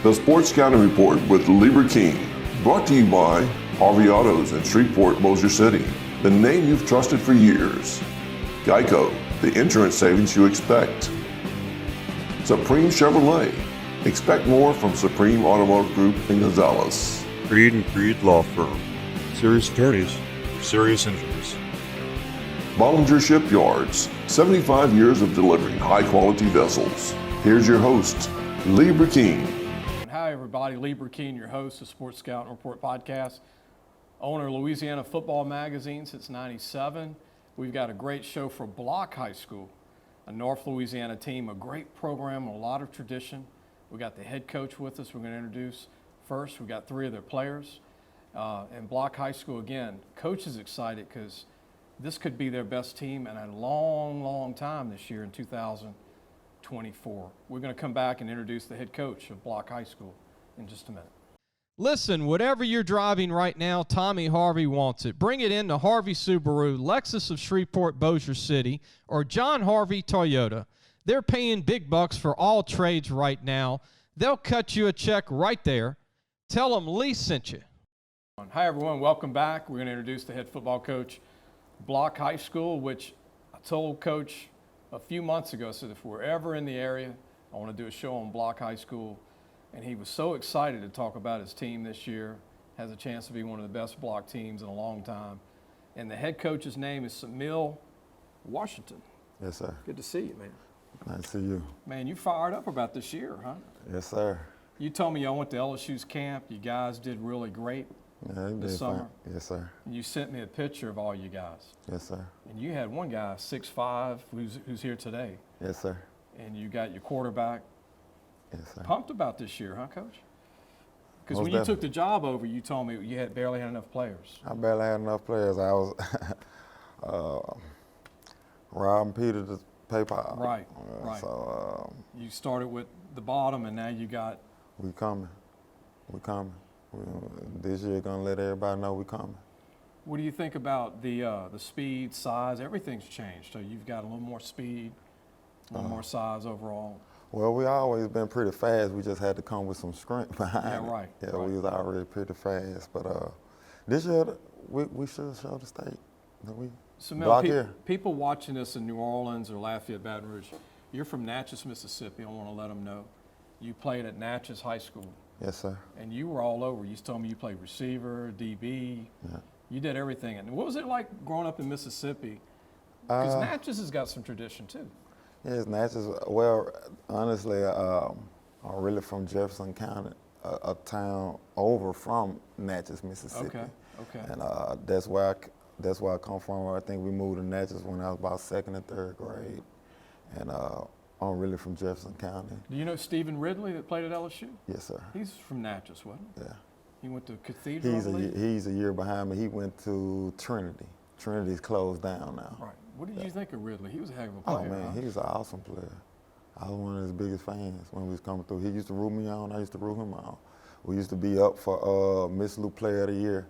The Sports Scouting Report with Lieber King, brought to you by Harvey Autos in Shreveport, Bossier City, the name you've trusted for years. Geico, the insurance savings you expect. Supreme Chevrolet, expect more from Supreme Automotive Group in Gonzales. Creed and Creed Law Firm, serious attorneys for serious injuries. Bollinger Shipyards, 75 years of delivering high-quality vessels. Here's your host, Lieber King. Hi everybody, Lieber King, your host of Sports Scouting Report podcast, owner of Louisiana Football Magazine since '97. We've got a great show for Block High School, a North Louisiana team, a great program, a lot of tradition. We got the head coach with us. We're going to introduce first. We've got three of their players. And Block High School, again, coach is excited because this could be their best team in a long, long time this year in 2024. We're going to come back and introduce the head coach of Block High School in just a minute. Listen, whatever you're driving right now, Tommy Harvey wants it. Bring it in to Harvey Subaru, Lexus of Shreveport, Bossier City, or John Harvey Toyota. They're paying big bucks for all trades right now. They'll cut you a check right there. Tell them Lee sent you. Hi, everyone. Welcome back. We're going to introduce the head football coach, Block High School, which I told Coach a few months ago, said if we're ever in the area, I want to do a show on Block High School. And he was so excited to talk about his team this year. Has a chance to be one of the best block teams in a long time. And the head coach's name is Samil Washington. Yes, sir. Good to see you, man. Nice to see you. Man, you fired up about this year, huh? Yes, sir. You told me y'all went to LSU's camp. You guys did really great this summer. Fine. Yes, sir. And you sent me a picture of all you guys. Yes, sir. And you had one guy, 6'5", who's here today. Yes, sir. And you got your quarterback. Yes, sir. Pumped about this year, huh, Coach? Because Most when you definitely. took the job over, you told me you barely had enough players. I barely had enough players. I was robbing Peter to pay Paul. Right, right. So You started with the bottom, and now you got. we coming. This year gonna let everybody know we coming. What do you think about the speed, size? Everything's changed. So you've got a little more speed, a little more size overall. Well, we always been pretty fast. We just had to come with some strength behind Yeah, it. right, Yeah, right. we was already pretty fast. But this year, we should show the state that we So, block Mel, here. people watching this in New Orleans or Lafayette, Baton Rouge, you're from Natchez, Mississippi. I want to let them know. You played at Natchez High School, Yes, sir. and you were all over. You told me you played receiver, DB. Yeah. You did everything. And what was it like growing up in Mississippi? Because Natchez has got some tradition, too. Yes, Natchez. Well, honestly, I'm really from Jefferson County, a town over from Natchez, Mississippi. Okay, okay. And that's where I come from. I think we moved to Natchez when I was about second and third grade. And I'm really from Jefferson County. Do you know Stephen Ridley that played at LSU? Yes, sir. He's from Natchez, wasn't he? Yeah. He went to Cathedral, He's I believe? he's a year behind me. He went to Trinity. Trinity's closed down now. Right. What did you think of Ridley? He was a heck of a Oh player. man, huh? he was an awesome player. I was one of his biggest fans when we was coming through. He used to root me on. I used to root him on. We used to be up for Miss Lou Player of the Year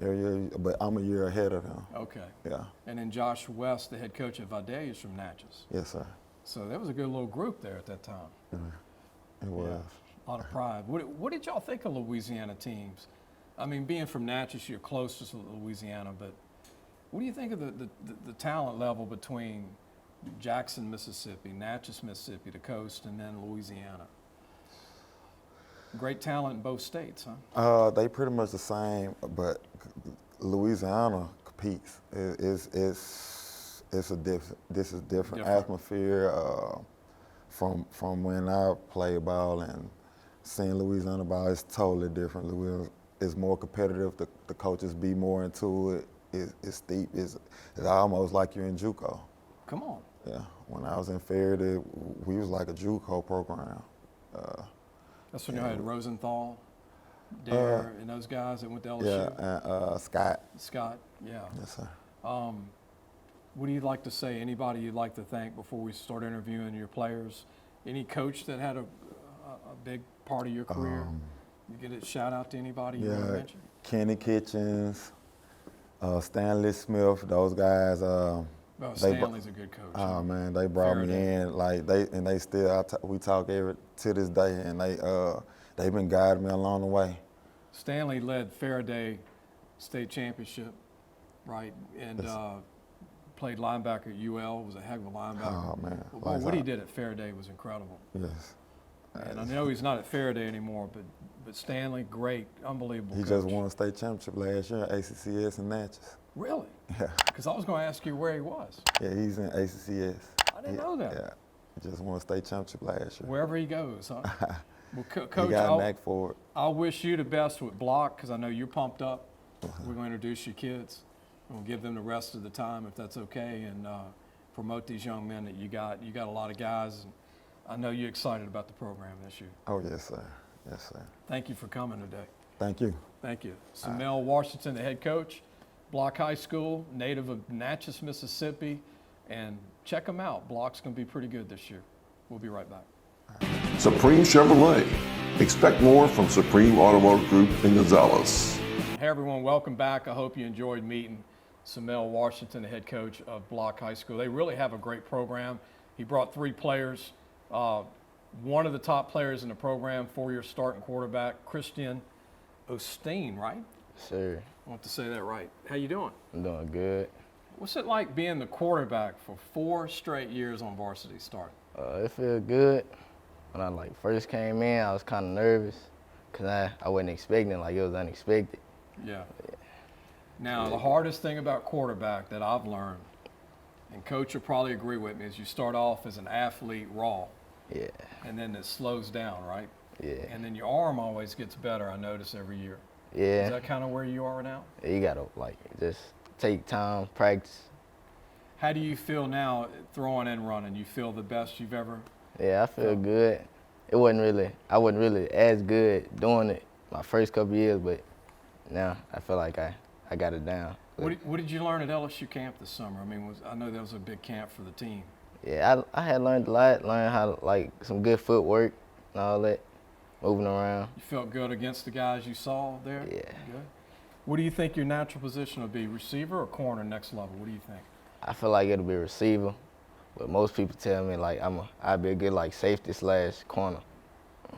every year, but I'm a year ahead of him. Okay. Yeah. And then Josh West, the head coach at Vidalia, is from Natchez. Yes, sir. So that was a good little group there at that time. It was. Yeah. A lot of pride. What did y'all think of Louisiana teams? I mean, being from Natchez, you're closest to Louisiana, but what do you think of the talent level between Jackson, Mississippi, Natchez, Mississippi, the coast, and then Louisiana? Great talent in both states, huh? They pretty much the same, but Louisiana competes. This is different atmosphere from when I played ball and seeing Louisiana ball. It's totally different. Louisiana is more competitive. The coaches be more into it. It's steep. It's almost like you're in JUCO. Come on. Yeah. When I was in Faraday, we was like a JUCO program. That's when you had Rosenthal, Dare, and those guys that went to LSU. Yeah, and Scott. Scott, yeah. Yes, sir. What do you like to say? Anybody you'd like to thank before we start interviewing your players? Any coach that had a big part of your career? You get a shout out to anybody you want to mention? Kenny Kitchens, Stanley Smith, those guys. Well, Stanley's a good coach. Oh man, they brought me in like they still we talk to this day, and they've been guiding me along the way. Stanley led Faraday state championship, right? And played linebacker at UL. Was a heck of a linebacker. Oh man, well, what he did at Faraday was incredible. Yes. And I know he's not at Faraday anymore, but Stanley, great, unbelievable. He coach. just won a state championship last year, ACCS and Natchez. Really? Yeah. Because I was going to ask you where he was. Yeah, he's in ACCS. I didn't know that. Yeah, he just won a state championship last year. Wherever he goes, huh? Well, Coach, he got a knack for it. I wish you the best with block because I know you're pumped up. We're going to introduce your kids. We'll give them the rest of the time if that's okay, and promote these young men that you got. You got a lot of guys, and I know you're excited about the program this year. Oh yes, sir. Yes, sir. Thank you for coming today. Thank you. Thank you. Samel Washington, the head coach, Block High School, native of Natchez, Mississippi, and check them out. Block's going to be pretty good this year. We'll be right back. Supreme Chevrolet. Expect more from Supreme Automotive Group in Gonzales. Hey everyone, welcome back. I hope you enjoyed meeting Samel Washington, the head coach of Block High School. They really have a great program. He brought 3 players. One of the top players in the program, 4-year starting quarterback, Kristian O'Steen, right? Sure. I want to say that right. How you doing? I'm doing good. What's it like being the quarterback for 4 straight years on varsity start? It feels good. When I first came in, I was kind of nervous because I wasn't expecting it. It was unexpected. Yeah. Now, the hardest thing about quarterback that I've learned, and Coach will probably agree with me, is you start off as an athlete raw. Yeah. And then it slows down, right? Yeah. And then your arm always gets better, I notice, every year. Yeah. Is that kind of where you are now? Yeah, you got to, just take time, practice. How do you feel now throwing and running? You feel the best you've ever? Yeah, I feel good. I wasn't really as good doing it my first couple years, but now I feel like I got it down. What did you learn at LSU camp this summer? I mean, I know that was a big camp for the team. Yeah, I had learned a lot, learned how to, some good footwork and all that, moving around. You felt good against the guys you saw there? Yeah. Good. What do you think your natural position would be, receiver or corner next level? What do you think? I feel like it'll be receiver, but most people tell me I'd be a good safety / corner.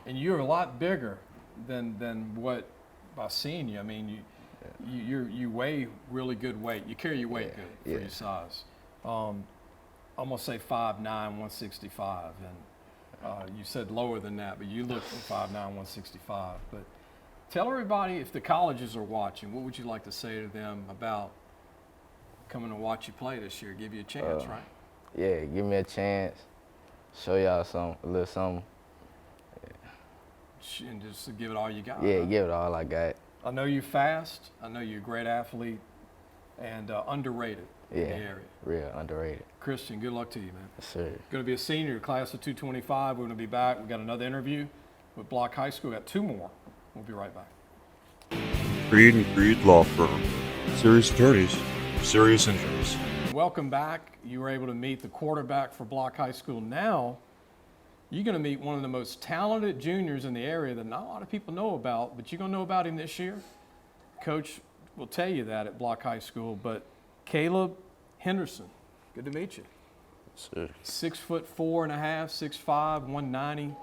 And you're a lot bigger than what by seeing you. I mean, you weigh really good weight. You carry your weight good for your size. I'm gonna say 5'9", 165, and you said lower than that, but you look 5'9", 165. But tell everybody, if the colleges are watching, what would you like to say to them about coming to watch you play this year? Give you a chance, right? Yeah, give me a chance. Show y'all a little something. Yeah. And just to give it all you got. Yeah, right? give it all I got. I know you're fast. I know you're a great athlete, and underrated in the area. Real underrated. Kristian, good luck to you, man. Yes, sir. Going to be a senior, class of 225. We're going to be back. We've got another interview with Block High School. We've got 2 more. We'll be right back. Creed and Creed Law Firm. Serious attorneys for serious injuries. Welcome back. You were able to meet the quarterback for Block High School. Now, you're going to meet one of the most talented juniors in the area that not a lot of people know about, but you're going to know about him this year. Coach will tell you that at Block High School, but Caleb Henderson, good to meet you. Sir. 6'4.5", 6'5", 190.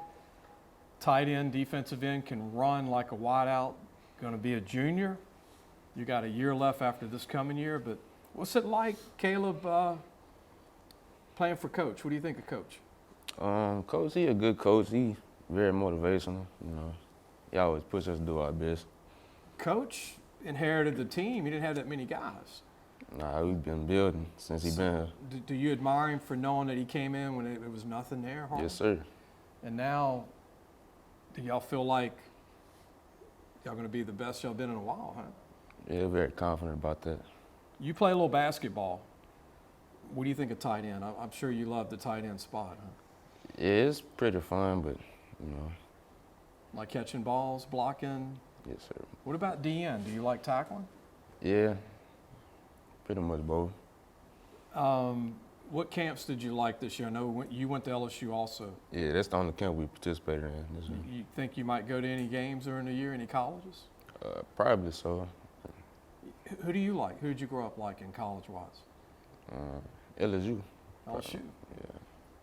Tight end, defensive end, can run like a wideout. Going to be a junior. You got a year left after this coming year, but what's it like, Caleb, playing for Coach? What do you think of Coach? Coach, he a good coach. He very motivational. He always pushes us to do our best. Coach inherited the team. He didn't have that many guys. Nah, we've been building since he been here. Do you admire him for knowing that he came in when it was nothing there, Harvey? Yes, sir. And now, do y'all feel like y'all going to be the best y'all been in a while, huh? Yeah, very confident about that. You play a little basketball. What do you think of tight end? I'm sure you love the tight end spot, huh? Yeah, it's pretty fun, but, Like catching balls, blocking? yes, sir. What about DN? Do you like tackling? Yeah, pretty much both. What camps did you like this year? I know you went to LSU also. Yeah, that's the only camp we participated in this year. You think you might go to any games during the year, any colleges? Probably so. Who do you like? Who did you grow up like in college-wise? LSU. Oh, shoot. Yeah.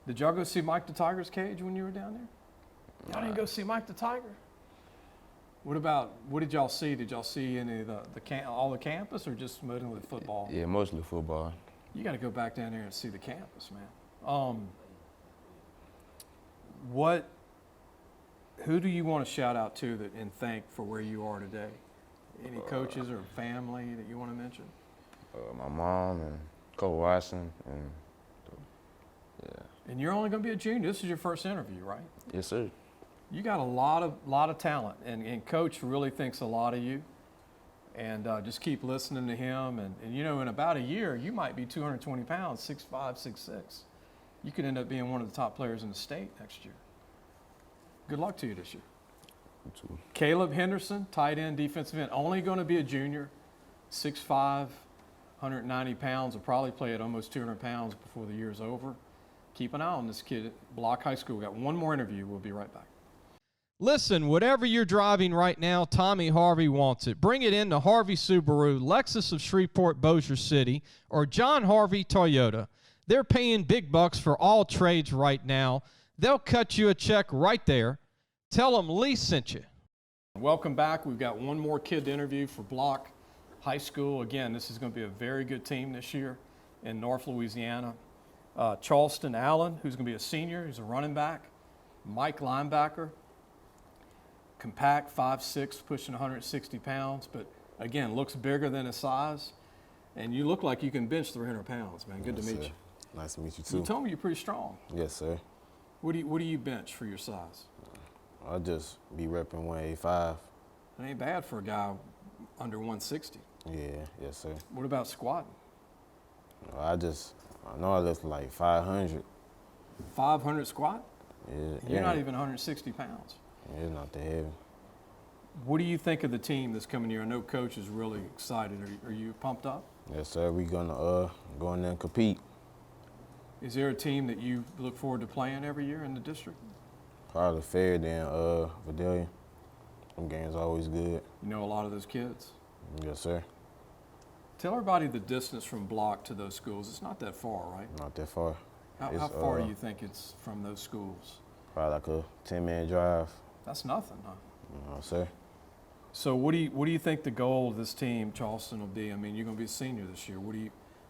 Did y'all go see Mike the Tiger's cage when you were down there? Y'all didn't go see Mike the Tiger? What did y'all see? Did y'all see any of all the campus or just mostly football? Yeah, mostly football. You got to go back down there and see the campus, man. Who do you want to shout out to and thank for where you are today? Any coaches or family that you want to mention? My mom and Coach Watson, and yeah. And you're only going to be a junior. This is your first interview, right? Yes, sir. You got a lot of talent, and Coach really thinks a lot of you. And just keep listening to him. And you know, in about a year, you might be 220 pounds, 6'5", 6'6". You could end up being one of the top players in the state next year. Good luck to you this year. You too. Caleb Henderson, tight end, defensive end, only going to be a junior, 6'5", 190 pounds, will probably play at almost 200 pounds before the year's over. Keep an eye on this kid at Block High School. We got one more interview. We'll be right back. Listen, whatever you're driving right now, Tommy Harvey wants it. Bring it in to Harvey Subaru, Lexus of Shreveport, Bossier City, or John Harvey Toyota. They're paying big bucks for all trades right now. They'll cut you a check right there. Tell them Lee sent you. Welcome back. We've got one more kid to interview for Block High School. Again, this is going to be a very good team this year in North Louisiana. Charleston Allen, who's going to be a senior. He's a running back. Mike linebacker. Compact, 5'6", pushing 160 pounds, but again, looks bigger than his size. And you look like you can bench 300 pounds, man. Good to meet you. Nice to meet you too. You told me you're pretty strong. Yes, sir. What do you bench for your size? I'll just be repping 185. It ain't bad for a guy under 160. Yeah, yes, sir. What about squatting? I know I lift like 500. 500 squat? Yeah. And you're not even 160 pounds. Yeah, it's not that heavy. What do you think of the team this coming year? I know Coach is really excited. Are you pumped up? Yes, sir. We gonna go in there and compete. Is there a team that you look forward to playing every year in the district? Probably Fair than Vidalia. Them games always good. You know a lot of those kids? Yes, sir. Tell everybody the distance from Block to those schools. It's not that far, right? Not that far. How far do you think it's from those schools? Probably like a 10-minute drive. That's nothing, huh? No, sir. So what do you think the goal of this team, Charleston, will be? I mean, you're going to be a senior this year.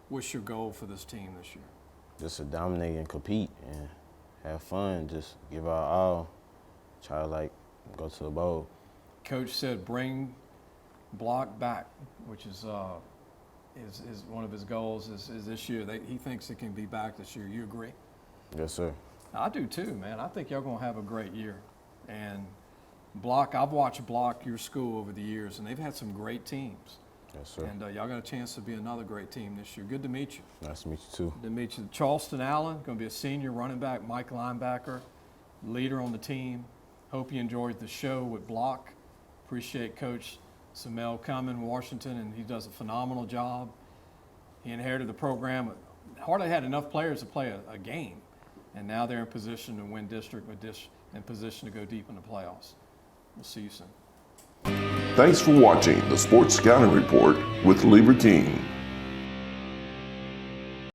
What's your goal for this team this year? Just to dominate and compete and have fun. Just give our all. Try to go to the bowl. Coach said bring Block back, which is one of his goals is this year. He thinks it can be back this year. You agree? Yes, sir. I do too, man. I think y'all going to have a great year. And Block, I've watched Block, your school, over the years, and they've had some great teams. Yes, sir. And y'all got a chance to be another great team this year. Good to meet you. Nice to meet you, too. Good to meet you. Charleston Allen, going to be a senior running back, Mike linebacker, leader on the team. Hope you enjoyed the show with Block. Appreciate Coach Samel coming, Washington, and he does a phenomenal job. He inherited the program. Hardly had enough players to play a game, and now they're in position to win district, in position to go deep in the playoffs. We'll see you soon. Thanks for watching the Sports Scouting Report with Lieber King.